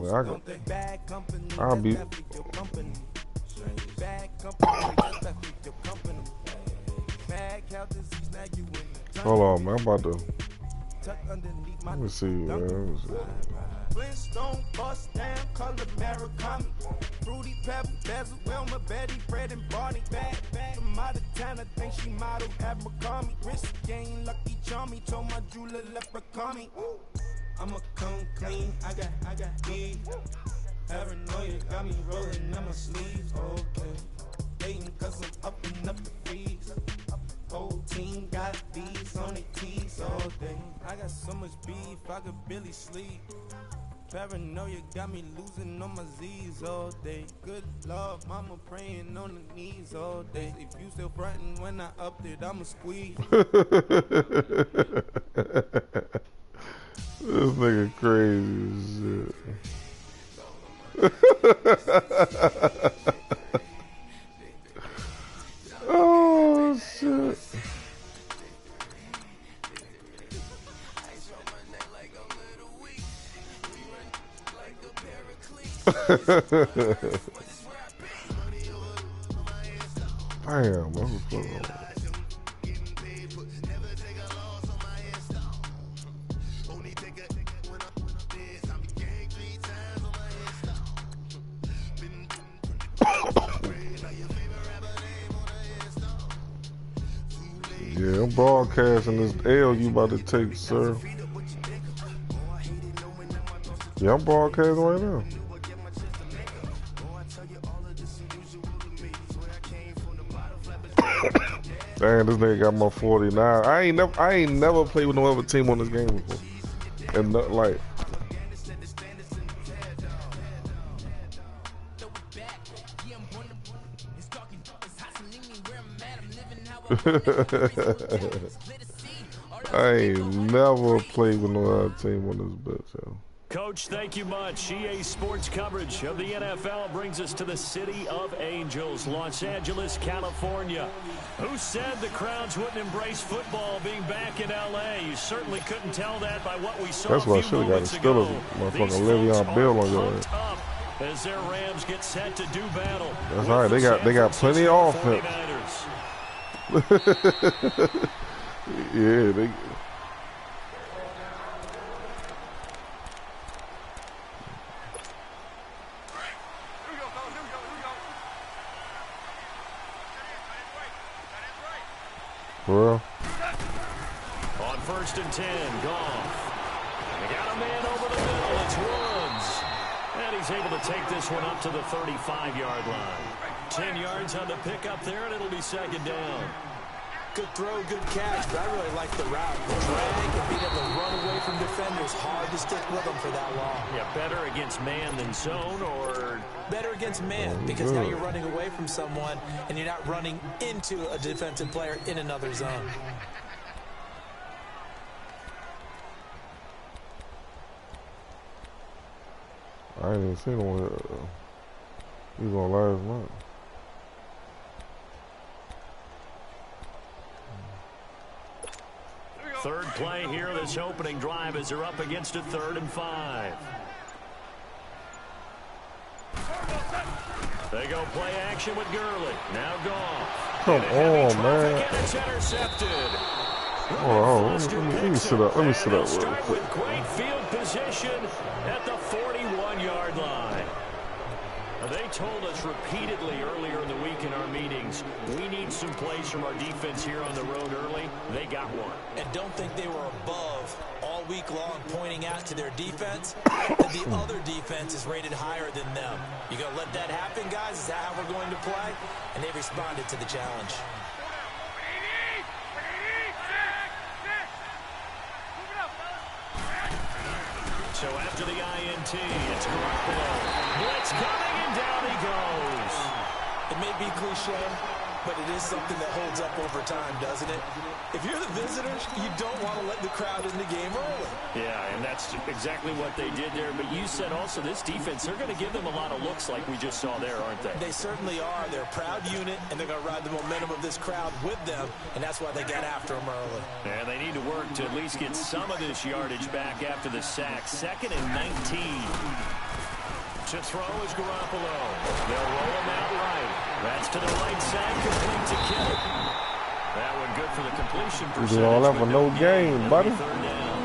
Man, I'll be. Hold on, man. I'm about to. Let me see, man. Flintstone, bust down, color Maricami. Fruity pebble, bezel, Wilma, Betty, Fred, and Barney. Bad, from out of town, I think she modeled at McCarmy. Wrist game, lucky charmy, told my jeweler leprechaun. I'ma come clean, I got heat. Paranoia got me rolling on my sleeves, okay. Hating cause I'm up and up the fees. Whole team got these on their tees all day. I got so much beef, I could barely sleep. Paranoia got me losing on my Z's all day. Good Lord, mama praying on the knees all day. If you still frontin' when I upped it, I'ma squeeze. This nigga crazy as shit. Oh shit. Damn, what was going on? Yeah, I'm broadcasting this L you about to take, sir. Yeah, I'm broadcasting right now. Damn, this nigga got my 49. I ain't never played with no other team on this game before. And not like I ain't never played with no other team on this bitch, yo. Coach, thank you much. EA Sports coverage of the NFL brings us to the City of Angels, Los Angeles, California. Who said the crowds wouldn't embrace football being back in L.A.? You certainly couldn't tell that by what we saw. That's why I should have got a Steelers motherfucking Le'Veon Bell on your ass. As their Rams get set to do battle. That's right. They got plenty of offense. Yeah, they. Well. On 1st and 10, Goff. They got a man over the middle. It's Woods. And he's able to take this one up to the 35-yard line. 10 yards on the pickup there, and it'll be 2nd down. Good throw, good catch, but I really like the route. The drag and being able to run away from defenders, hard to stick with them for that long. Yeah, better against man than zone, or? Better against man, because now you're running away from someone, and you're not running into a defensive player in another zone. I ain't even seen one. He was on last night. Third play here, this opening drive, as they're up against a 3rd and 5. They go play action with Gurley. Now Goff. Come on, man. It's intercepted. Oh, let me sit up. Let me sit up real quick. With great field position at the 41-yard line. They told us repeatedly earlier in the week in our meetings, we need some plays from our defense here on the road early. They got one. And don't think they were above all week long pointing out to their defense that the other defense is rated higher than them. You going to let that happen, guys? Is that how we're going to play? And they responded to the challenge. So after the INT, it's Garoppolo. Blitz coming, and down he goes. It may be cliche, but it is something that holds up over time, doesn't it? If you're the visitors, you don't want to let the crowd in the game early. Yeah, and that's exactly what they did there. But you said also this defense, they're going to give them a lot of looks like we just saw there, aren't they? They certainly are. They're a proud unit, and they're going to ride the momentum of this crowd with them, and that's why they got after them early. And they need to work to at least get some of this yardage back after the sack. 2nd and 19. To throw is Garoppolo. They'll roll him out right. That's to the right side, complete to Kittle. That one good for the completion percentage. You do all that for no gain, buddy. Third down.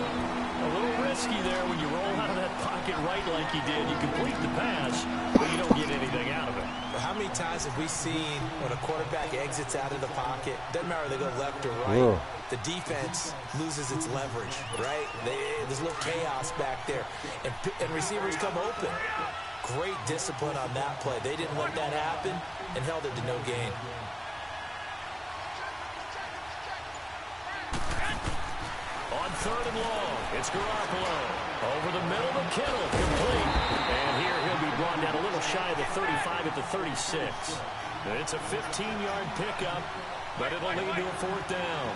A little risky there when you roll out of that pocket right like he did. You complete the pass, but you don't get anything out of it. Well, how many times have we seen when a quarterback exits out of the pocket, doesn't matter if they go left or right, the defense loses its leverage, right? There's a little chaos back there, and receivers come open. Great discipline on that play. They didn't let that happen and held it to no gain. On third and long, it's Garoppolo. Over the middle to Kittle, complete. And here he'll be brought down a little shy of the 35 at the 36. It's a 15-yard pickup, but it'll lead to a fourth down.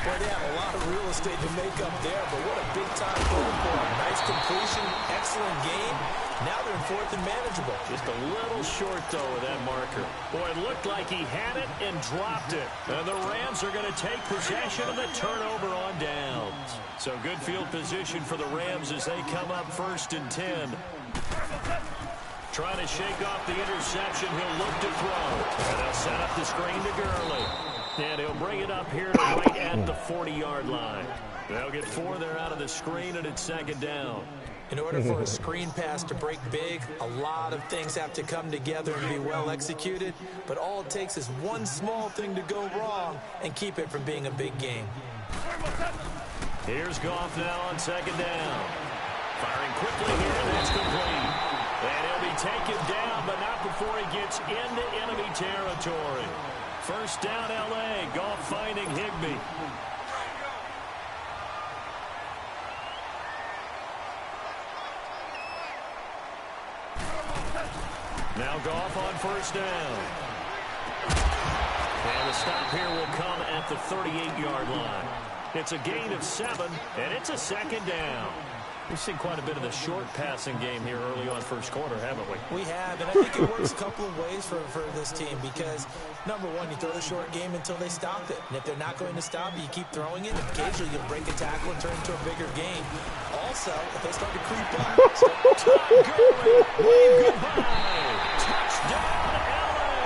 Boy, they have a lot of real estate to make up there, but what a big-time goal for them. Nice completion, excellent game. Now they're in fourth and manageable. Just a little short, though, with that marker. Boy, it looked like he had it and dropped it. And the Rams are going to take possession of the turnover on downs. So good field position for the Rams as they come up 1st and 10. Trying to shake off the interception. He'll look to throw. And they'll set up the screen to Gurley. And he'll bring it up here to right at the 40-yard line. They'll get 4 there out of the screen, and it's 2nd down. In order for a screen pass to break big, a lot of things have to come together and be well executed. But all it takes is one small thing to go wrong and keep it from being a big game. Here's Goff now on 2nd down. Firing quickly here, and that's complete. And he'll be taken down, but not before he gets into enemy territory. 1st down, L.A. Goff finding Higbee. Now Goff on 1st down. And the stop here will come at the 38-yard line. It's a gain of 7, and it's a 2nd down. We've seen quite a bit of the short passing game here early on 1st quarter, haven't we? We have, and I think it works a couple of ways for this team because, number one, you throw the short game until they stop it. And if they're not going to stop it, you keep throwing it. And occasionally you'll break a tackle and turn it into a bigger game. Also, if they start to creep up, Todd Gurley, wave goodbye. Touchdown,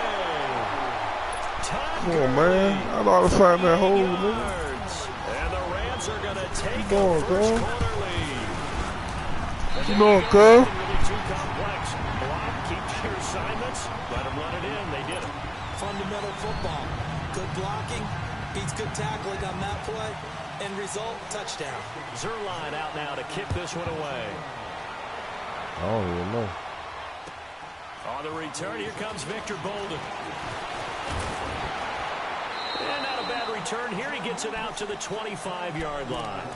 L.A. Todd Come on, man. I know how to find that hole, nigga. And the Rams are going to take a 1st quarter lead. You know, cuz. Really too complex. Block, keep your assignments, let them run it in. They did it. Fundamental football. Good blocking, beats good tackling on that play. End result, touchdown. Zerline out now to kick this one away. I don't even know. On the return, here comes Victor Bolden. And not a bad return here. He gets it out to the 25-yard line.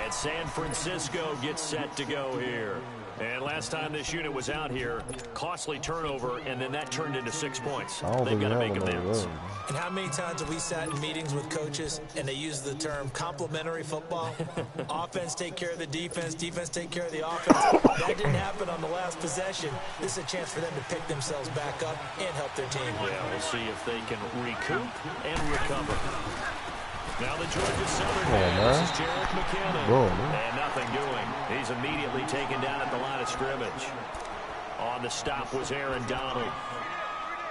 And San Francisco gets set to go here. And last time this unit was out here, costly turnover, and then that turned into 6 points. They've got to make amends. And how many times have we sat in meetings with coaches and they use the term complementary football? Offense take care of the defense, defense take care of the offense. That didn't happen on the last possession. This is a chance for them to pick themselves back up and help their team. Yeah, we'll see if they can recoup and recover. Now the Georgia Southern man. This is Jarek McKinnon. And nothing doing. He's immediately taken down at the line of scrimmage. On the stop was Aaron Donald.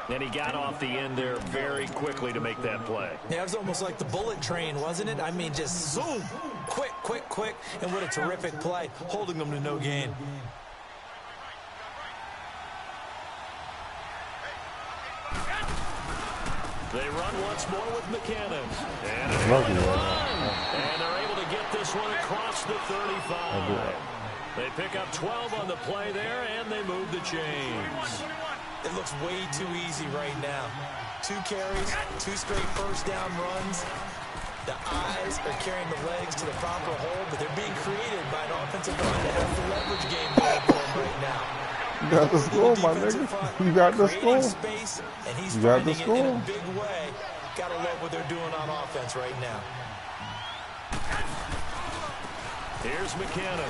And he got off the end there very quickly to make that play. Yeah, it was almost like the bullet train, wasn't it? I mean, just zoom. Quick, quick, quick. And what a terrific play, holding them to no gain. They run once more with McKinnon. And they're able to get this one across the 35. They pick up 12 on the play there, and they move the chains. It looks way too easy right now. 2 carries, 2 straight first down runs. The eyes are carrying the legs to the proper hole, but they're being created by an offensive line that has the leverage game going for them right now. You got the score, my nigga. You got the score. Space, and he's you got the finding score. it in a big way. Gotta love what they're doing on offense right now. Here's McKinnon.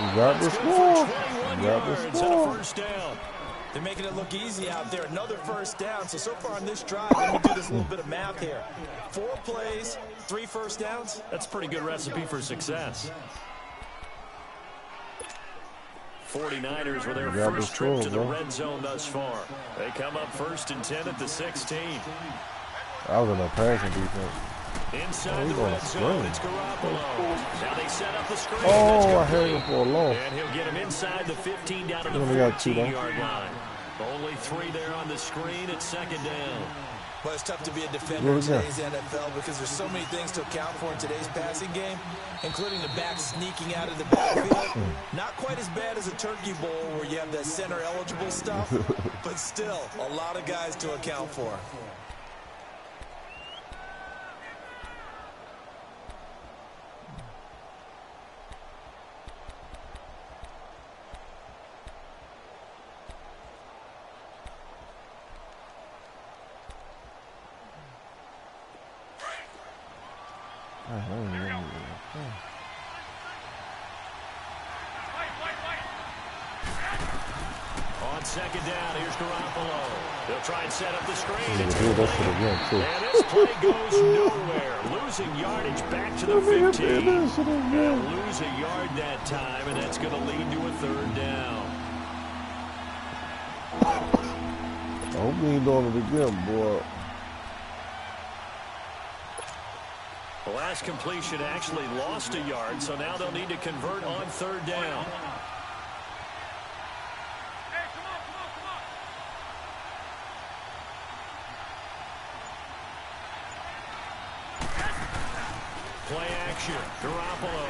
You got the score. You got the score. First down. They're making it look easy out there. Another first down. So far on this drive, let me do this little bit of math here. 4 plays, 3 first downs. That's a pretty good recipe for success. 49ers with their first trip to the red zone thus far. They come up 1st and 10 at the 16. I was in a passing defense. Inside the red zone, it's Garoppolo. Now they set up the screen. Oh, I had him for a loss. And he'll get him inside the 15 down to the 14-yard line. Only 3 there on the screen at 2nd down. Well, it's tough to be a defender in today's NFL because there's so many things to account for in today's passing game, including the back sneaking out of the backfield. Not quite as bad as a turkey bowl where you have that center-eligible stuff, but still a lot of guys to account for. On 2nd down, here's Garoppolo. They'll try and set up the screen. And this play goes nowhere. Losing yardage back to the 15. They'll lose a yard that time, and that's going to lead to a 3rd down. I hope we ain't doing it again, boy. The last completion actually lost a yard, so now they'll need to convert on 3rd down. Play action, Garoppolo.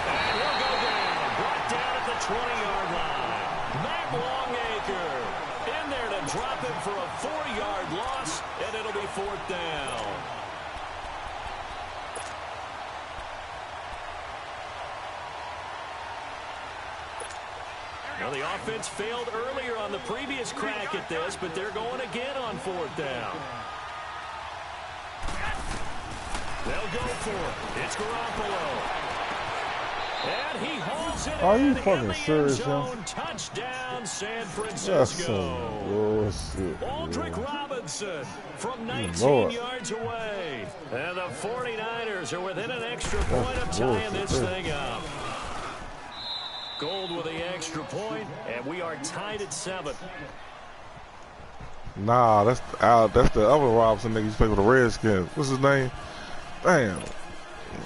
And he'll go down, brought down at the 20-yard line. Matt Longacre in there to drop him for a 4-yard loss, and it'll be 4th down. Now the offense failed earlier on the previous crack at this, but they're going again on 4th down. They'll go for it. It's Garoppolo. And he holds it. Are you fucking serious, man? Touchdown, San Francisco. Aldrick Robinson from 19 yards away. And the 49ers are within an extra point of tying this thing up. Gold with the extra point, and we are tied at 7. Nah, that's the other Robinson nigga used to play for the Redskins. What's his name? Damn.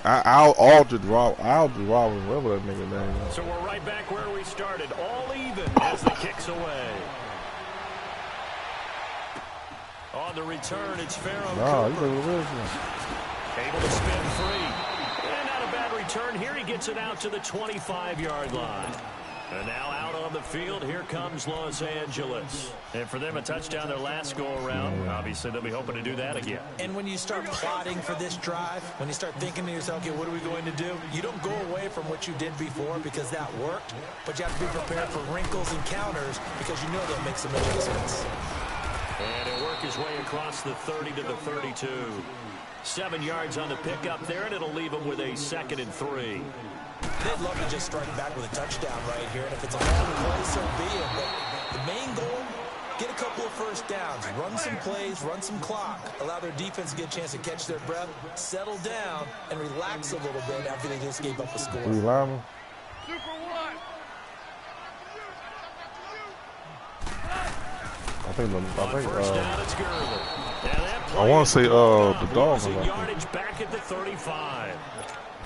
Aldridge Robinson, whatever that nigga name is. So we're right back where we started, all even as the kick's away. On the return, it's Pharaoh Cooper. Able to spin free. And not a bad return here. He gets it out to the 25-yard line. And now out on the field, here comes Los Angeles. And for them, a touchdown their last go-around. Obviously, they'll be hoping to do that again. And when you start plotting for this drive, when you start thinking to yourself, okay, what are we going to do? You don't go away from what you did before because that worked, but you have to be prepared for wrinkles and counters because you know they'll make some adjustments. And he'll work his way across the 30 to the 32. 7 yards on the pickup there, and it'll leave him with a 2nd and 3. They'd love to just strike back with a touchdown right here, and if it's a long play, so be it. But the main goal, get a couple of first downs, run some plays, run some clock, allow their defense to get a chance to catch their breath, settle down, and relax a little bit after they just gave up a score. I want to say the Dolphins. Yardage back at the 35.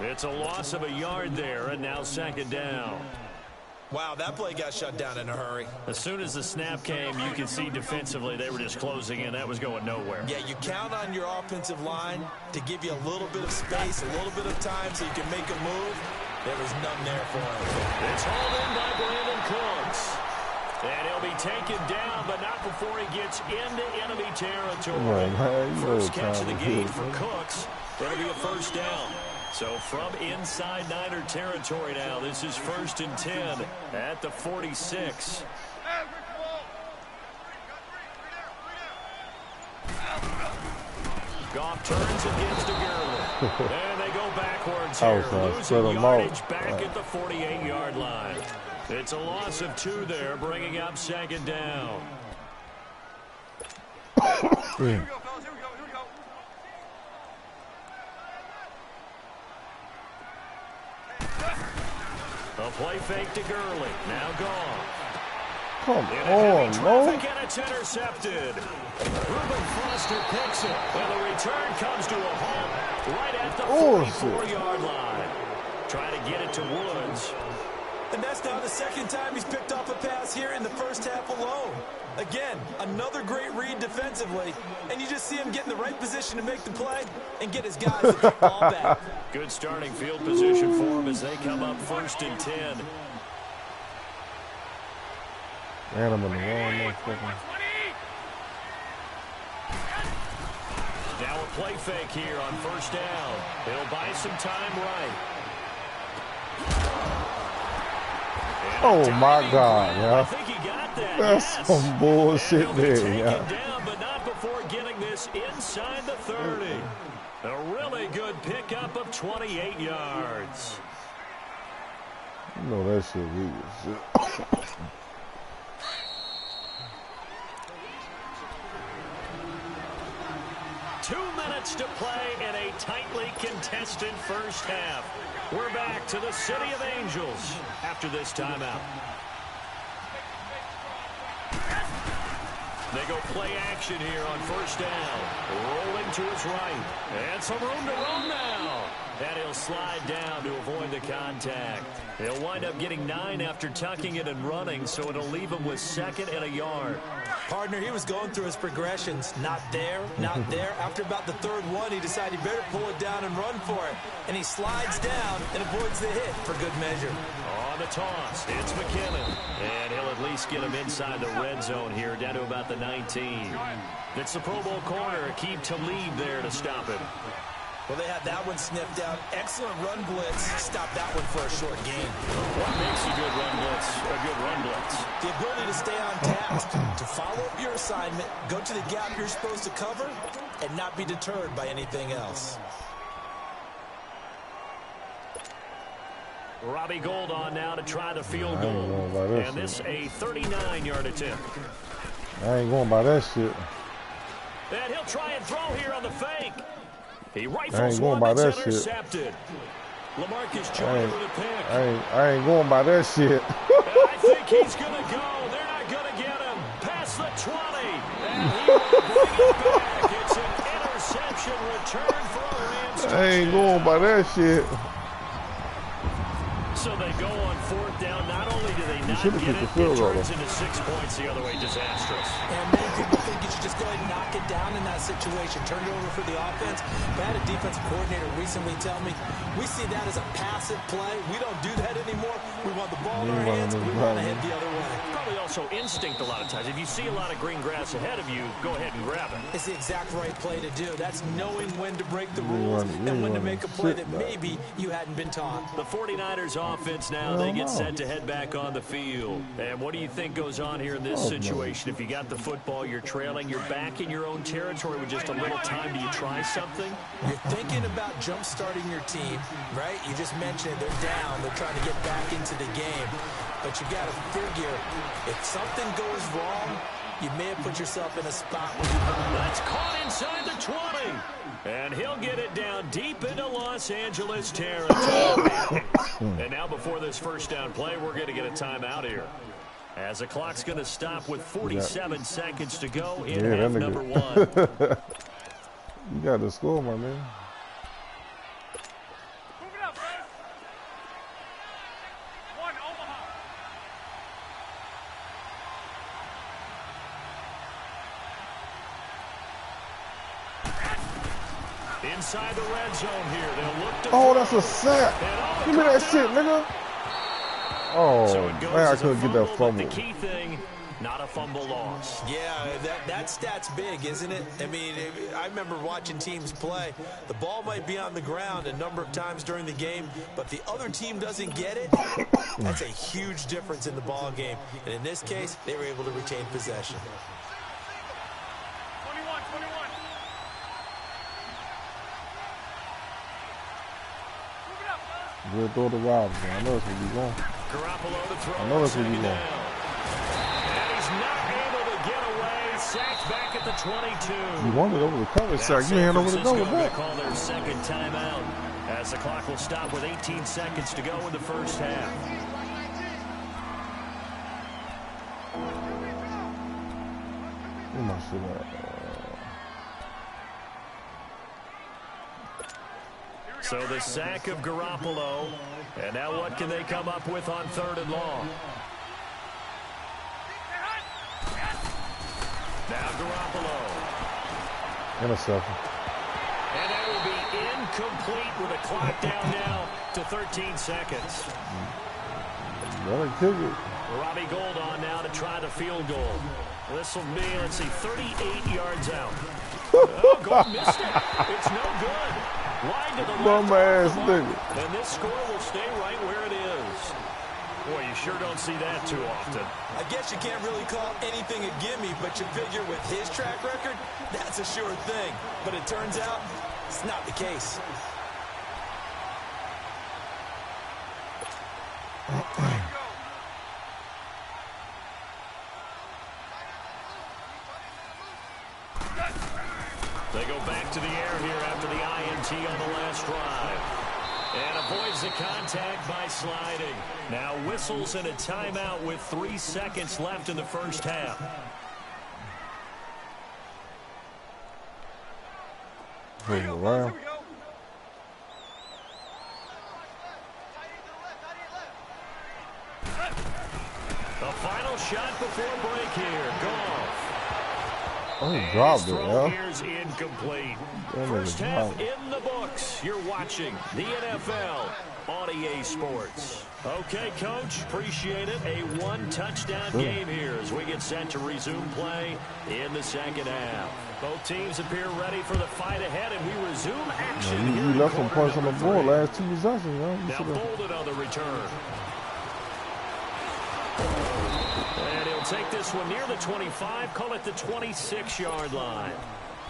It's a loss of a yard there, and now 2nd down. Wow, that play got shut down in a hurry. As soon as the snap came, you could see defensively they were just closing in. That was going nowhere. Yeah, you count on your offensive line to give you a little bit of space, a little bit of time so you can make a move. There was none there for him. It's hauled in by Brandon Cooks. And he'll be taken down, but not before he gets into enemy territory. First catch of the game for Cooks. That'll be a 1st down. So from inside Niner territory now, this is 1st and 10 at the 46. Goff turns and gives to Gurley. And they go backwards here, losing yardage back at the 48-yard line. It's a loss of 2 there, bringing up 2nd down. A play fake to Gurley. Now gone. Come on, bro. And it's intercepted. Reuben Foster picks it. And the return comes to a halt right at the 44-yard line. Trying to get it to Woods. And that's now the second time he's picked off a pass here in the first half alone. Again, another great read defensively. And you just see him get in the right position to make the play and get his guys to get the ball back. Good starting field position for him as they come up 1st and 10. And I'm in the wrong motherfucker. Now a play fake here on 1st down. He'll buy some time right. Oh my God, I think he got that. That's some bullshit there, yeah. Down, but not before getting this inside the 30. A really good pickup of 28 yards. You know that shit weird. 2 minutes to play in a tightly contested first half. We're back to the City of Angels after this timeout. They go play action here on 1st down. Rolling to his right. And some room to run now. And he'll slide down to avoid the contact. He'll wind up getting 9 after tucking it and running, so it'll leave him with 2nd and a yard. Partner, he was going through his progressions. Not there, not there. After about the 3rd one, he decided he better pull it down and run for it. And he slides down and avoids the hit for good measure. On the toss, it's McKinnon. And he'll at least get him inside the red zone here, down to about the 19. It's the Pro Bowl corner, Aqib Talib there to stop him. Well, they had that one sniffed out. Excellent run blitz. Stop that one for a short gain. What makes a good run blitz a good run blitz? The ability to stay on task, to follow up your assignment, go to the gap you're supposed to cover, and not be deterred by anything else. Robbie Gould on now to try the field goal. And this a 39-yard attempt. I ain't going by that shit. And he'll try and throw here on the fake. He I rifles ain't going one by that's that intercepted. LaMarcus Joyner with a pick. I ain't going by that shit. I think he's going to go. They're not going to get him. Past the 20. And he will bring it back. It's an interception return for a Rams touchdown. I ain't going by that shit. So they go on 4th down. Not only do they not get it, it turns into 6 points the other way. Disastrous. And many people think you should just go ahead and knock it down in that situation. Turn it over for the offense. But I had a defensive coordinator recently tell me, we see that as a passive play. We don't do that anymore. We want the ball in our hands. We want to head the other way. Probably also instinct a lot of times. If you see a lot of green grass ahead of you, go ahead and grab it. It's the exact right play to do. That's knowing when to break the rules and when to make a play that maybe you hadn't been taught. The 49ers offense now, they get set to head back on the field. And what do you think goes on here in this situation? If you got the football, you're trailing, you're back in your own territory with just a little time. Do you try something? You're thinking about jump-starting your team, right? You just mentioned it. They're down. They're trying to get back into the game. But you got to figure, if something goes wrong, you may have put yourself in a spot where you... That's caught inside the 20. And he'll get it down deep into Los Angeles territory. And now before this 1st down play, we're going to get a timeout here. As the clock's going to stop with 47 seconds to go in half number 1. You got to score, my man. Inside the red zone here. They'll look to oh, that's a sack. Give me that shit, nigga. Oh, so man, I couldn't get that fumble. The key thing, not a fumble loss. Yeah, that stat's big, isn't it? I mean, I remember watching teams play. The ball might be on the ground a number of times during the game, but the other team doesn't get it. That's a huge difference in the ball game. And in this case, they were able to retain possession. Good throw to Robinson. I know that's where you going. I know that's where you going. And he's not able to get away. Sacked back back at the 22. You wanted over the cover sack. You ain't over the go with that. Call their second timeout as the clock will stop with 18 seconds to go in the first half. Who am I shooting at? So the sack of Garoppolo. And now what can they come up with on 3rd and long? Now Garoppolo. Interception. And that will be incomplete with a clock down now to 13 seconds. Better kick it. Robbie Gould on now to try the field goal. This will be, let's see, 38 yards out. Oh, Gould missed it. It's no good. Wide to the left. Bum ass nigga. And this score will stay right where it is. Boy, you sure don't see that too often. I guess you can't really call anything a gimme, but you figure with his track record, that's a sure thing. But it turns out it's not the case. They go back to the air here after the INT on the last drive. And avoids the contact by sliding. Now whistles and a timeout with 3 seconds left in the first half. Wow. The final shot before break here. Goff. Oh, he dropped it, yo. Here's incomplete. First half in the books. You're watching the NFL on EA Sports. Okay, Coach, appreciate it. A one-touchdown game here as we get set to resume play in the second half. Both teams appear ready for the fight ahead, and we resume action. You left some points on the board last 2 possessions, yo. Now folded on the return. And he'll take this one near the 25, call it the 26-yard line.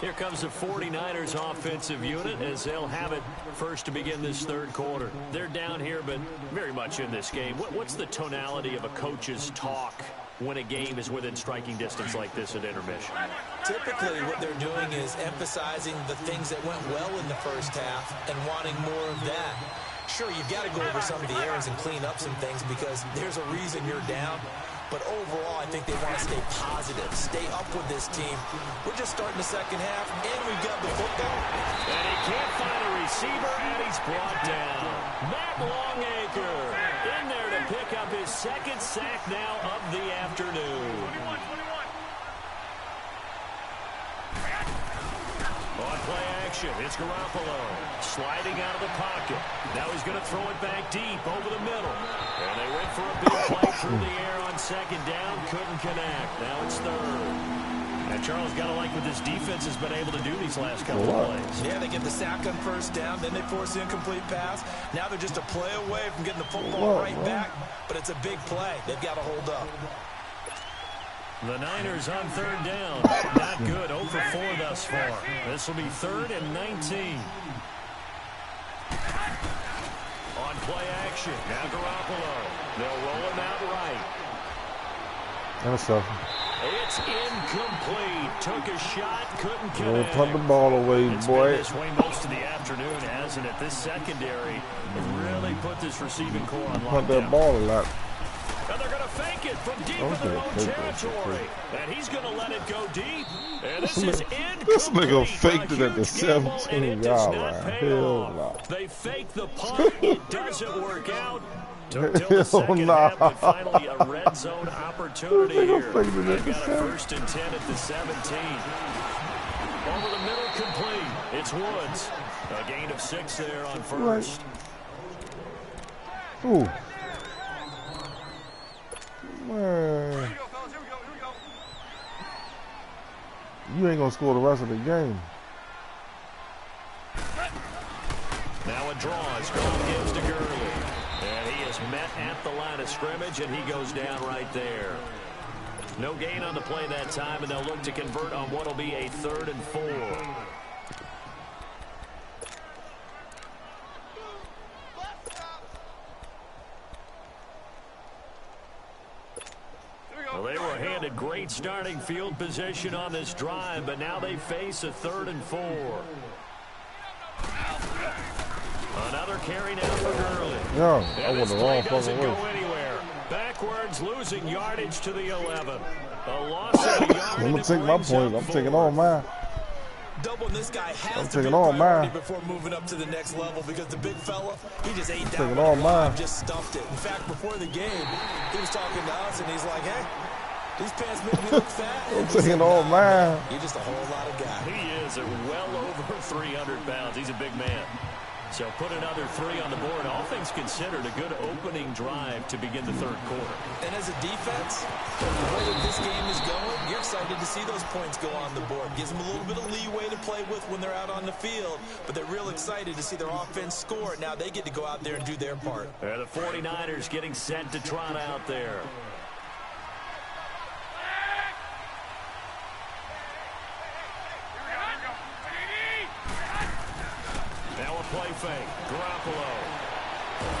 Here comes the 49ers offensive unit as they'll have it first to begin this third quarter. They're down here, but very much in this game. What's the tonality of a coach's talk when a game is within striking distance like this at intermission? Typically, what they're doing is emphasizing the things that went well in the first half and wanting more of that. Sure, you've got to go over some of the errors and clean up some things because there's a reason you're down. But overall, I think they want to stay positive, stay up with this team. We're just starting the second half, and we've got the football. And he can't find a receiver, and he's brought down. Matt Longacre in there to pick up his second sack now of the afternoon. On play action, it's Garoppolo sliding out of the pocket. Now he's going to throw it back deep over the middle. And they went for a big play through the air on second down. Couldn't connect. Now it's third. And Charles, got to like what this defense has been able to do these last couple of plays. Yeah, they get the sack on first down. Then they force the incomplete pass. Now they're just a play away from getting the football right back. But it's a big play. They've got to hold up. The Niners on third down. Not good. 0 for 4 thus far. This will be 3rd and 19. On play action. Now Garoppolo. They'll roll him out right. Interception. It's incomplete. Took a shot. Couldn't connect. Punt the ball away, It's boy. been this way most of the afternoon, hasn't it? This secondary really put this receiving core on lockdown. Punt that ball a lot. And they're going to fake it from deep in their own territory. And he's going to let it go deep. And this is incomplete. This nigga faked it at the 17-yard line. Hell no. They fake the punt. It doesn't work out. Took till the second half, but finally a red zone opportunity here. They've got a 1st and 10 at the 17. Over the middle, complete. It's Woods. A gain of 6 there on first. Ooh. Man. You ain't gonna score the rest of the game. Now a draw. It's Goff gives to Gurley. And he is met at the line of scrimmage, and he goes down right there. No gain on the play that time, and they'll look to convert on what will be a 3rd and 4. Well, they were They had a great starting field position on this drive, but now they face a 3rd and 4. Another carry now for Gurley. Yeah, I went the wrong doesn't fucking go way. anywhere. Backwards, losing yardage to the 11. A loss of a yard. I'm gonna take my point. I'm taking all mine. Doubling this guy has I'm to be taking a all priority mine. before moving up to the next level because the big fella, he just ate that taking one all alive, mine. just stuffed it. In fact, before the game, he was talking to us, and he's like, hey, these pants make me look fat. I'm taking all mine. You're just a whole lot of guy. He is at well over 300 pounds. He's a big man. So put another 3 on the board. All things considered, a good opening drive to begin the 3rd quarter. And as a defense, the way that this game is going, you're excited to see those points go on the board. Gives them a little bit of leeway to play with when they're out on the field, but they're real excited to see their offense score. Now they get to go out there and do their part. The 49ers getting set to trot out there. Now a play fake. Garoppolo.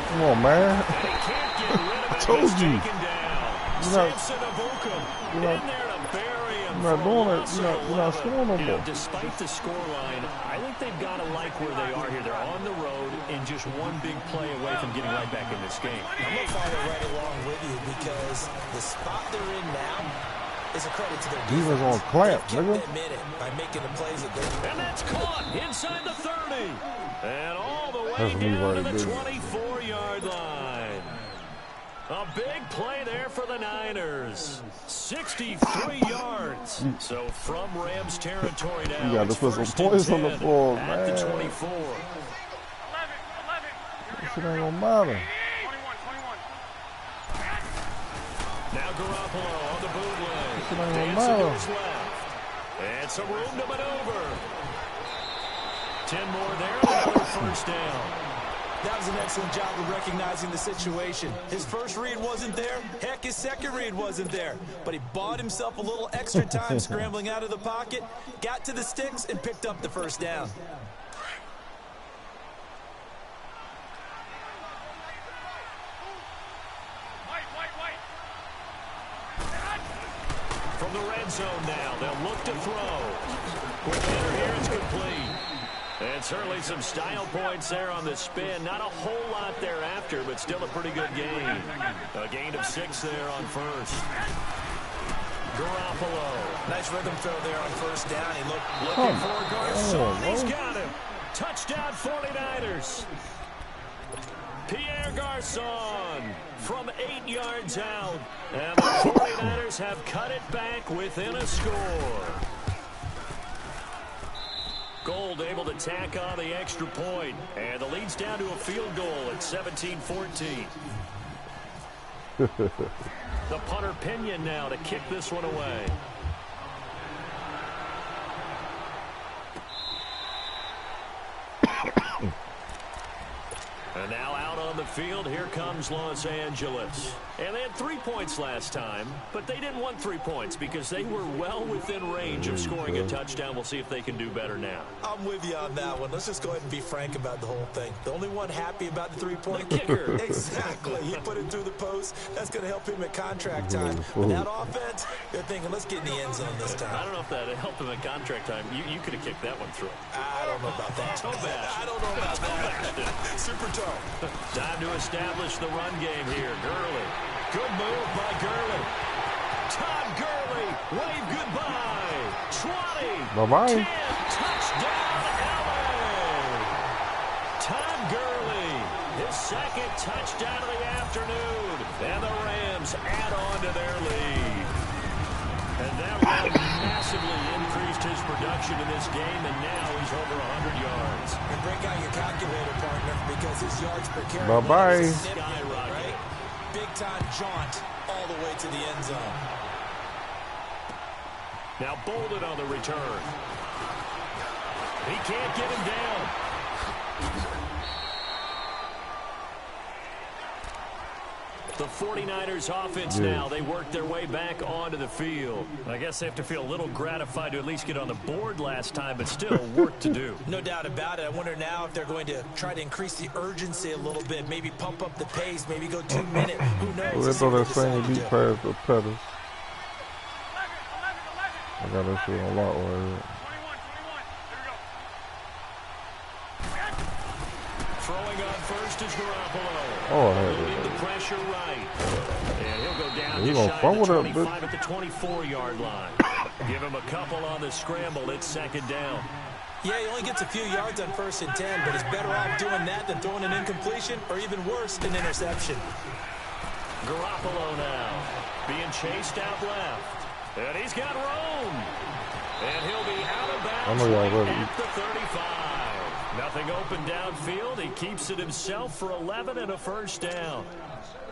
Come on, man. And he can't get rid of it. I told He's you. taken down. You're not- Samson Abukum you're not- in there to bury him. You're not for a doing it. loss You're of not 11. scoring no You know, more. despite the scoreline, I think they've got to like where they are here. They're on the road and just one big play away from getting right back in this game. I'm going to follow right along with you because the spot they're in now is a credit to their defense. Defense on clamp, They've nigga. kept them in it by making the plays that they're. And that's caught inside the 30. And all the way That's me down to right the there. 24-yard line. A big play there for the Niners. 63 yards. So from Rams territory now, You gotta it's put some 1st and points on the 10 floor, at the man. 24. This shit ain't gonna matter. Now Garoppolo on the bootleg. This shit ain't gonna Dancing to matter. his left. And some room to maneuver. 10 more there, another 1st down. That was an excellent job of recognizing the situation. His first read wasn't there. Heck, his second read wasn't there. But he bought himself a little extra time scrambling out of the pocket, got to the sticks, and picked up the 1st down. From the red zone now, they'll look to throw. Quick interference complete. And certainly some style points there on the spin. Not a whole lot thereafter, but still a pretty good gain. A gain of 6 there on 1st. Garoppolo. Nice rhythm throw there on 1st down. He Looking for Garcon. on, He's bro. got him. Touchdown 49ers. Pierre Garcon from 8 yards out. And the 49ers have cut it back within a score. Gold able to tack on the extra point. And the lead's down to a field goal at 17-14. The punter Pinion now to kick this one away. And now out on the field, here comes Los Angeles. And they had 3 points last time, but they didn't want 3 points because they were well within range of scoring a touchdown. We'll see if they can do better now. I'm with you on that one. Let's just go ahead and be frank about the whole thing. The only one happy about the three-point kicker. Exactly. He put it through the post. That's going to help him at contract time. But that offense, they're thinking, let's get in the end zone this time. I don't know if that helped him at contract time. You could have kicked that one through. I don't know about that. Toe bash. I don't know about that. Super toe. Time to establish the run game here. Gurley. Good move by Gurley. Todd Gurley. Wave goodbye. 20. Bye-bye. 10. Touchdown, LA. Todd Gurley. His 2nd touchdown of the afternoon. And the Rams add on to their lead. And that run massively increased his production in this game, and now he's over 100 yards. And break out your calculator, partner, because his yards per carry Bye-bye. is skyrocket, right? Big-time jaunt all the way to the end zone. Now Bolden on the return. He can't get him down. The 49ers offense now, they work their way back onto the field. I guess they have to feel a little gratified to at least get on the board last time, but still work to do. No doubt about it. I wonder now if they're going to try to increase the urgency a little bit, maybe pump up the pace, maybe go 2 minutes. Who knows? They throw that same deep pass to Pettis. got that shit on lock right here. Throwing on first is Garoppolo. Oh, moving the pressure right. And he'll go down he just gonna shy of fumble the that 25 at the 24-yard line. Give him a couple on the scramble. It's second down. Yeah, he only gets a few yards on 1st and 10, but he's better off doing that than throwing an incompletion or even worse, an interception. Garoppolo now being chased out left. And he's got room. And he'll be out of bounds at the 35. Nothing open downfield. He keeps it himself for 11 and a first down.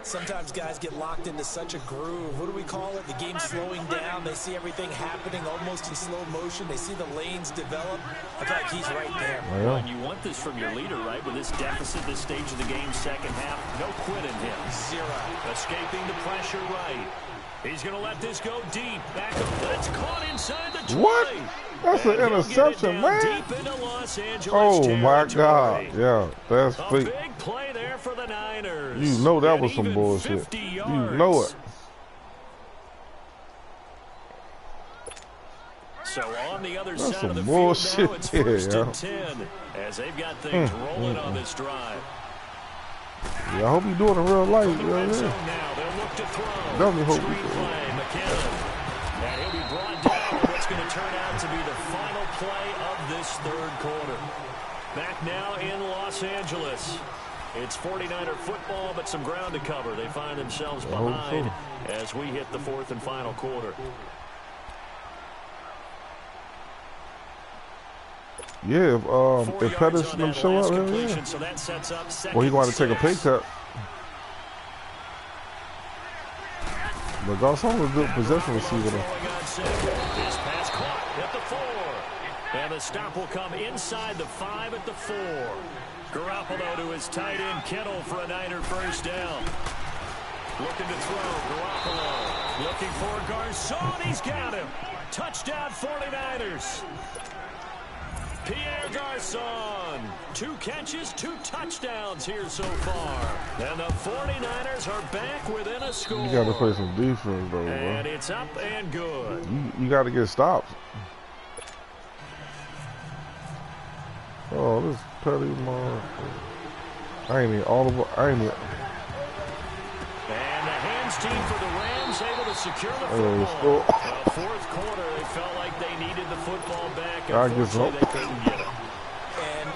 Sometimes guys get locked into such a groove. What do we call it? The game's slowing down. They see everything happening almost in slow motion. They see the lanes develop. I feel like he's right there. Well, and you want this from your leader, right? With this deficit, this stage of the game, second half, no quit in him. Zero. Escaping the pressure right. He's going to let this go deep. Back up. That's caught inside the 20. What? That's an interception, man. Deep into Los Angeles oh, my territory. God. Yeah, that's a fake. Big play there for the Niners. You know that was some bullshit. You know it. So on the other That's side some of the bullshit. field now, it's first Yeah. and 10 as they've got things rolling on this drive. Yeah, I hope you're doing it in real life. From the red zone now, they'll look to throw. Definitely hope Screen you do. play, McKinnon. And he'll be brought down in what's going to turn out to be the final play of this third quarter. Back now in Los Angeles. It's 49er football, but some ground to cover. They find themselves behind as we hit the fourth and final quarter. Yeah, if Pettis and them show up, yeah. So that sets up Well, he's going to take a pay cut. But Garcon was a good possession receiver. This pass caught at the 4. And the stop will come inside the 5 at the 4. Garoppolo to his tight end Kittle for a Niner first down. Looking to throw. Garoppolo looking for Garcon. He's got him. Touchdown 49ers. Pierre Garcon, 2 catches, 2 touchdowns here so far. And the 49ers are back within a score. You got to play some defense, though, and bro. it's up and good. You got to get stops. Oh, this Petty, man. I ain't even all of it. I ain't even. And the hands team for the Rams able to secure the football. The fourth quarter, they felt like they needed the football back. Unfortunately, they couldn't get it. And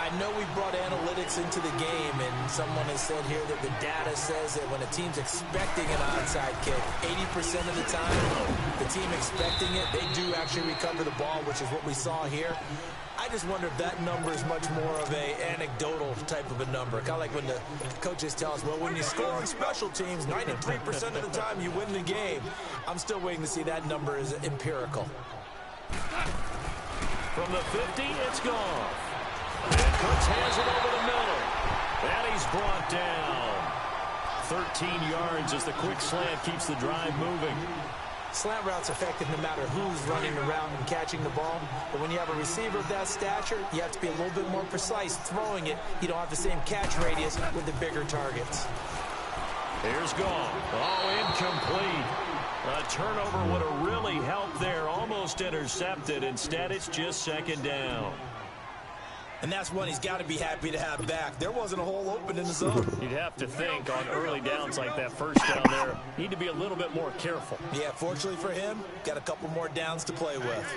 I know we brought analytics into the game, and someone has said here that the data says that when a team's expecting an onside kick, 80% of the time, the team expecting it, they do actually recover the ball, which is what we saw here. I just wonder if that number is much more of a anecdotal type of a number. Kind of like when the coaches tell us, well, when you score on special teams, 93% of the time you win the game. I'm still waiting to see that number is empirical. From the 50, it's gone. And Cooks has it over the middle. And he's brought down. 13 yards as the quick slant keeps the drive moving. Slant route's effective no matter who's running around and catching the ball. But when you have a receiver of that stature, you have to be a little bit more precise throwing it. You don't have the same catch radius with the bigger targets. Here's gone. Oh, incomplete. A turnover would have really helped there. Almost intercepted. Instead, it's just second down. And that's one he's got to be happy to have back. There wasn't a hole open in the zone. You'd have to think on early downs like that first down there, need to be a little bit more careful. Yeah, fortunately for him, got a couple more downs to play with.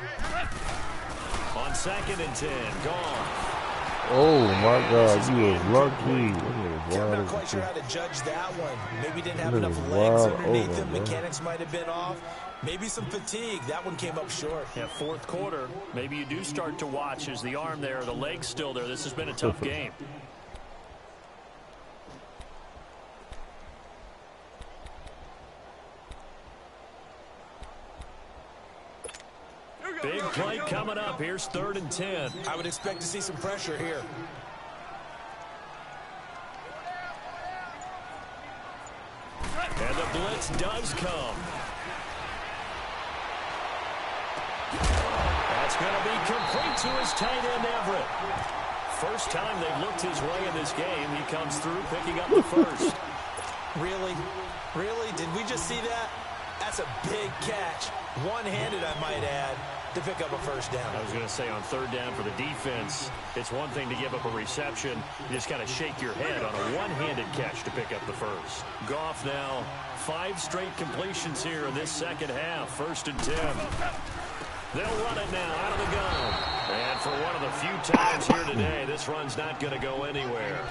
On 2nd and 10, gone. Oh, my God, you was lucky. I'm not quite sure how to judge that one. Maybe didn't have enough legs underneath him. Mechanics might have been off. Maybe some fatigue. That one came up short. Yeah, fourth quarter, maybe you do start to watch as the arm there, the leg's still there. This has been a tough game. Big play coming up. Here's 3rd and 10. I would expect to see some pressure here. And the blitz does come. That's going to be complete to his tight end, Everett. First time they've looked his way in this game. He comes through picking up the first. Really? Really? Did we just see that? That's a big catch. One-handed, I might add, to pick up a first down. I was going to say on third down for the defense, it's one thing to give up a reception. You just kind of shake your head on a one-handed catch to pick up the first. Goff now 5 straight completions here in this second half. 1st and 10. They'll run it now out of the gun. And for one of the few times here today, this run's not going to go anywhere.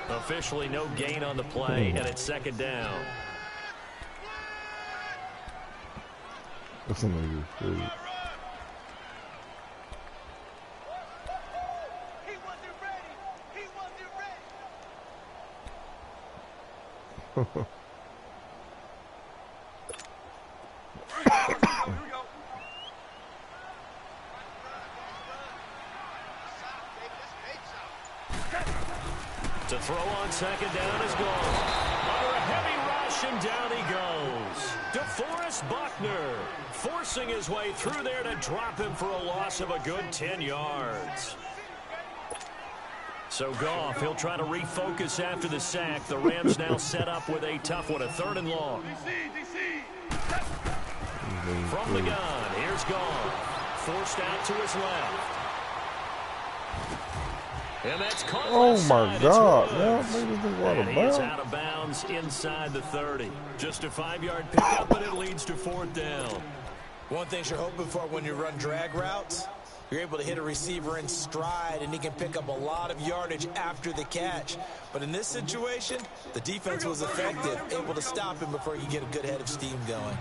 Officially no gain on the play, and it's 2nd down. That's another good. To throw on 2nd down is gone. Under a heavy rush, and down he goes. DeForest Buckner forcing his way through there to drop him for a loss of a good 10 yards. So Goff, he'll try to refocus after the sack. The Rams now set up with a tough one, a 3rd and long. From the gun, here's Goff. Forced out to his left. And that's caught. Oh my God! And he's out of bounds inside the 30. Just a 5-yard pickup, but it leads to 4th down. One thing you're hoping for when you run drag routes, you're able to hit a receiver in stride, and he can pick up a lot of yardage after the catch. But in this situation, the defense was effective, able to stop him before you get a good head of steam going.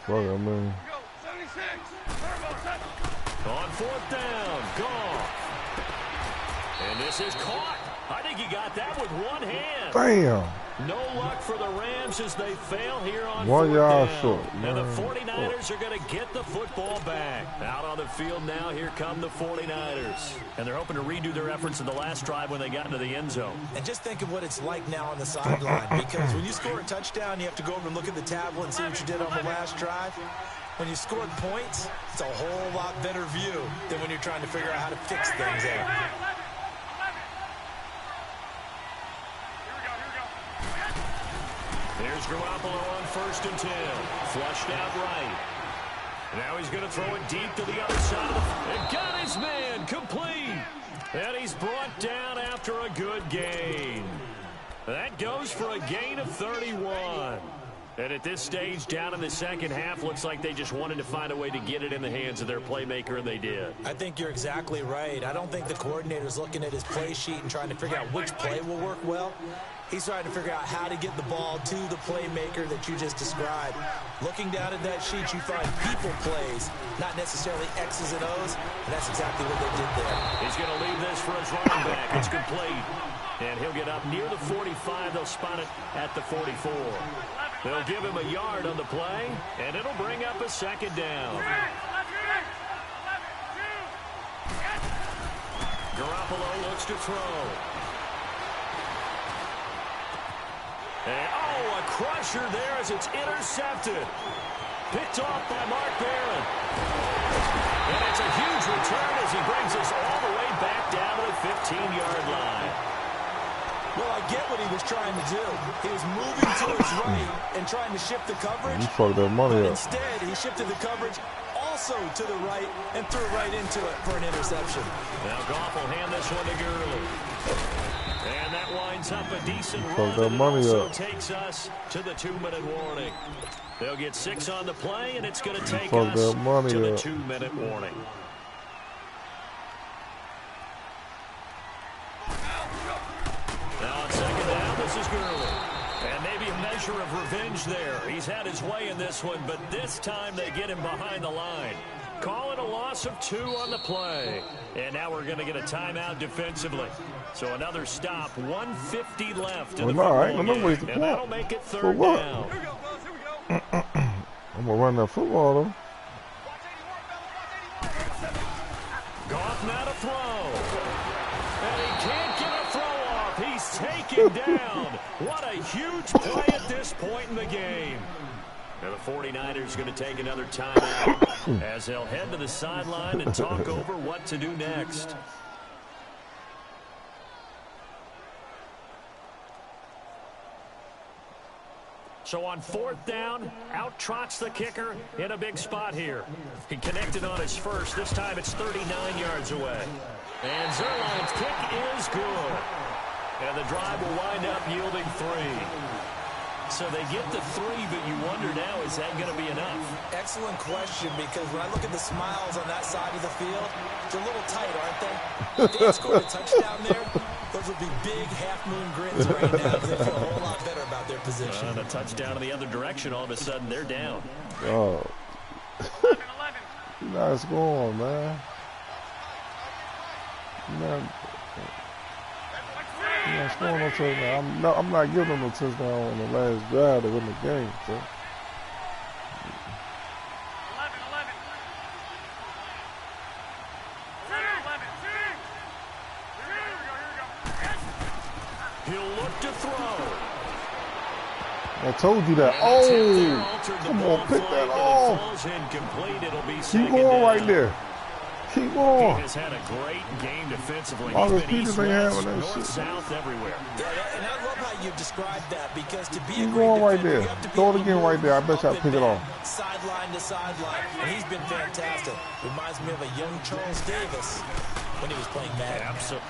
On 4th down, Goff. And this is caught. I think he got that with one hand. Damn. No luck for the Rams as they fail here on 1 4th yard down. short. And the 49ers are going to get the football back. Out on the field now, here come the 49ers. And they're hoping to redo their efforts in the last drive when they got into the end zone. And just think of what it's like now on the sideline, because when you score a touchdown, you have to go over and look at the tablet and see what you did on the last drive. When you scored points, it's a whole lot better view than when you're trying to figure out how to fix things there. Here's Garoppolo on 1st and 10. Flushed out right. Now he's going to throw it deep to the other side of the... And got his man complete. And he's brought down after a good gain. That goes for a gain of 31. And at this stage, down in the second half, looks like they just wanted to find a way to get it in the hands of their playmaker, and they did. I think you're exactly right. I don't think the coordinator's looking at his play sheet and trying to figure out which play will work well. He's trying to figure out how to get the ball to the playmaker that you just described. Looking down at that sheet, you find people plays, not necessarily X's and O's, and that's exactly what they did there. He's going to leave this for his running back. It's complete. And he'll get up near the 45. They'll spot it at the 44. They'll give him a yard on the play, and it'll bring up a 2nd down. Garoppolo looks to throw. And, oh, a crusher there as it's intercepted. Picked off by Mark Barron. And it's a huge return as he brings us all the way back down to the 15-yard line. Well, I get what he was trying to do. He was moving to his right and trying to shift the coverage. You fucked that money up. Instead, he shifted the coverage also to the right and threw right into it for an interception. Now Goff will hand this one to Gurley. And that winds up a decent run. That money also up. takes us to the 2-minute warning. They'll get 6 on the play, and it's going to take Fuck us that money to the up. 2-minute warning. Now on 2nd down, this is Gurley. And maybe a measure of revenge there. He's had his way in this one, but this time they get him behind the line. Call it a loss of 2 on the play. And now we're going to get a timeout defensively. So another stop, 1:50 left in the football game. And that'll make it 3rd down. I'm going to run that football, though. Goff now to throw. And he can't get a throw off. He's taken down. What a huge play at this point in the game. And the 49ers going to take another timeout as they'll head to the sideline and talk over what to do next. So on 4th down, out trots the kicker in a big spot here. He connected on his first. This time it's 39 yards away. And Zerline's kick is good. And the drive will wind up yielding 3. So they get the 3, but you wonder now, is that going to be enough? Excellent question, because when I look at the smiles on that side of the field, they're a little tight, aren't they? If they had scored a touchdown there, those would be big half-moon grins right now, because they feel a whole lot better about their position. And a touchdown in the other direction, all of a sudden they're down. Oh. 11. Nice going, man. Yeah, scoring no touchdown. I'm not giving them no touchdown on the last drive to win the game. So. 11. He'll look to throw. I told you that. Oh, come on, pick that off. Keep going right there. Keep going. He has had a great game defensively. Marcus Peters ain't having that north, shit. south, everywhere. Yeah, and I love how you described that, because to be Keep a great going right defender, there. you have to be Throw it able to again right move there. I bet y'all up pick and it off. down, sideline to sideline, and he's been fantastic. Reminds me of a young Charles Davis when he was playing Madden. Absolutely.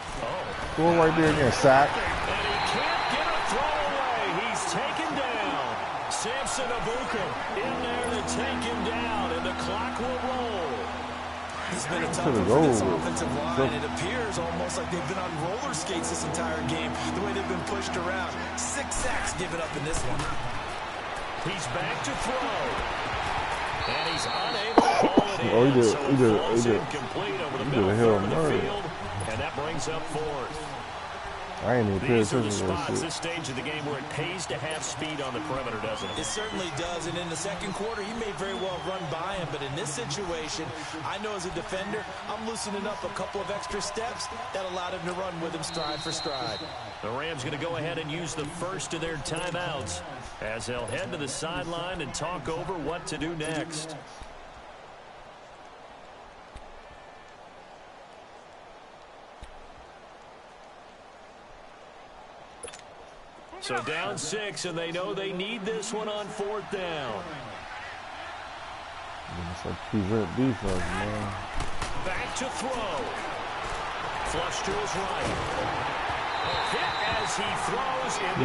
Throw it right there again. Sack. And he can't get a throw away. He's taken down. Samson Abuka in there to take him down, and the clock will roll. It's been a tough one for this offensive line. It appears almost like they've been on roller skates this entire game, the way they've been pushed around. 6 sacks given up in this one. He's back to throw. And he's unable to haul it in. Oh, he did. So He did. it falls He did. incomplete over the He middle did a hell third of of a the murder. field. And that brings up 4th. I ain't even paying These are the attention to that spots, shit. this stage of the game, where it pays to have speed on the perimeter, doesn't it? It certainly does, and in the second quarter, he may very well run by him, but in this situation, I know as a defender, I'm loosening up a couple of extra steps that allowed him to run with him stride for stride. The Rams going to go ahead and use the first of their timeouts as they'll head to the sideline and talk over what to do next. So down 6, and they know they need this one on 4th down. It's like prevent defense, man. Back to throw. Flush to his right. Hit as he throws, and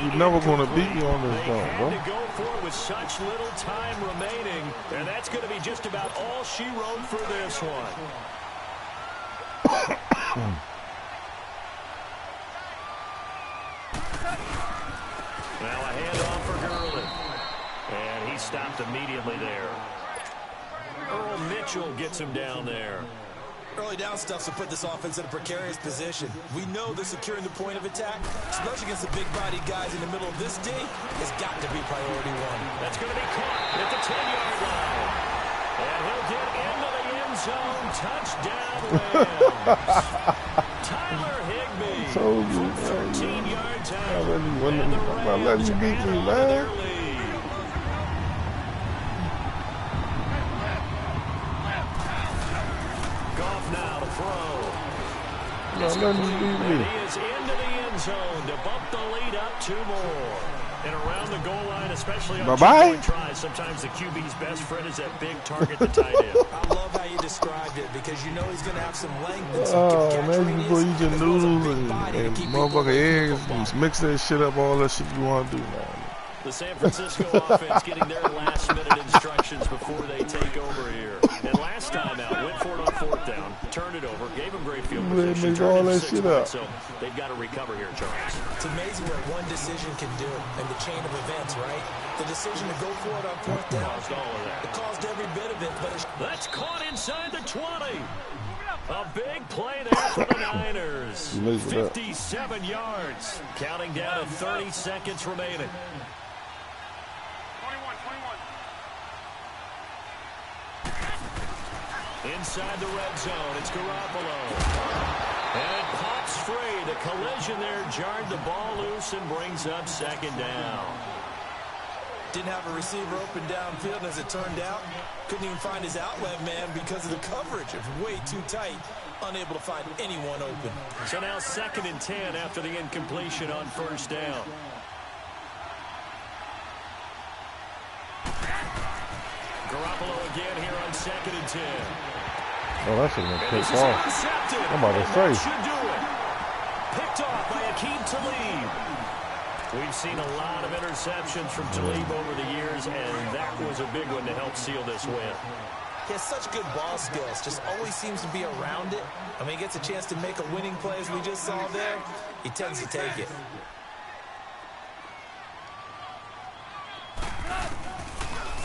You're never going to beat me on this they thing, bro. had to go for it with such little time remaining, and that's going to be just about all she wrote for this one. Now a handoff for Gurley. And he stopped immediately there. Earl Mitchell gets him down there. Early down stuff to put this offense in a precarious position. We know they're securing the point of attack, especially against the big-bodied guys in the middle of this day, has got to be priority 1. That's going to be caught at the 10-yard line. And he'll get into the end zone. Touchdown, Rams. Tyler Higbee Told you, from 13 man. yards out. I'm not letting you beat me, man. Goff now to throw. I'm not letting you beat And me. he is into the end zone to bump the lead up 2 more. And around the goal line, especially on Bye-bye. 2-point tries, sometimes the QB's best friend is that big target, the tight end. I love how you described it, because you know he's going to have some length and some Oh, catch man, you radius, go eat your as well as a noodles big and body to keep people motherfucking away from eggs the and football. mix that shit up, all that shit you want to do, man. The San Francisco offense getting their last-minute instructions before they take over here. And last time out, went for it on 4th down, turned it over, gave them great field They position, make turned all it that to 6 shit points, up. so they've got to recover here, Charles. It's amazing what one decision can do in the chain of events, right? The decision to go for it on 4th down. Caused all of that. It caused every bit of it, but it's That's caught inside the 20. A big play there for the Niners. 57 yards. Counting down to 30 seconds remaining. 21. Inside the red zone, it's Garoppolo. And it pops free. The collision there jarred the ball loose and brings up 2nd down. didn't have a receiver open downfield, as it turned out. Couldn't even find his outlet man because of the coverage. It was way too tight. Unable to find anyone open. So now 2nd and 10 after the incompletion on 1st down. Garoppolo again here on 2nd and 10. Oh, that should have been This picked is off. intercepted. I'm about to And say. that should do it. Picked off by Akeem Talib. We've seen a lot of interceptions from Talib over the years, and that was a big one to help seal this win. He has such good ball skills, just always seems to be around it. And when he gets a chance to make a winning play, as we just saw there, he tends to take it.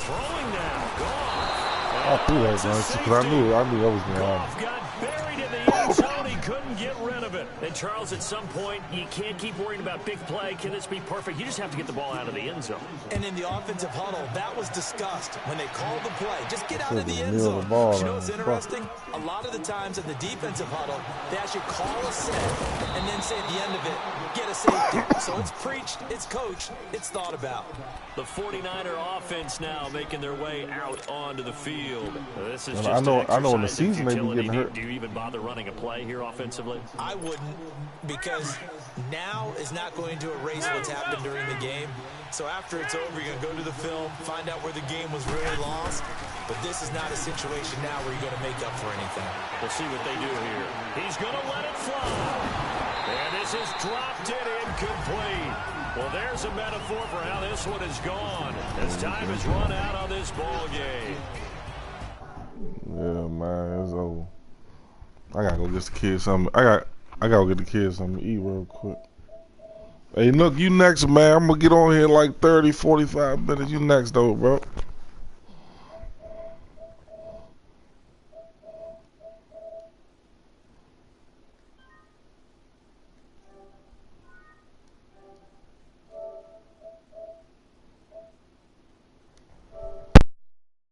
Throwing now, Goff. I threw that, man, because I knew that was going to Goff happen. got buried in the end zone. He couldn't get rid of it. And Charles, at some point, you can't keep worrying about big play. Can this be perfect? You just have to get the ball out of the end zone. And in the offensive huddle, that was discussed when they called the play. Just get out of the end Middle zone. of the ball, But you know man. what's interesting? A lot of the times in the defensive huddle, they actually call a set and then say at the end of it, get a safety. So it's preached, it's coached, it's thought about. The 49er offense now making their way out onto the field. This is Well, just I know in the an exercise season in they be futility. getting hurt. Do you even bother running a play here offensively? I wouldn't, because now is not going to erase what's happened during the game. So after it's over, you're going to go to the film, find out where the game was really lost. But this is not a situation now where you're going to make up for anything. We'll see what they do here. He's going to let it fly. And this is dropped it incomplete. Well, there's a metaphor for how this one is gone, as time has run out on this ball game. Yeah, man, it's over. I gotta go get the kids something. I gotta go get the kids something to eat real quick. Hey, look, you next, man. I'm gonna get on here in like 30, 45 minutes. You next, though, bro.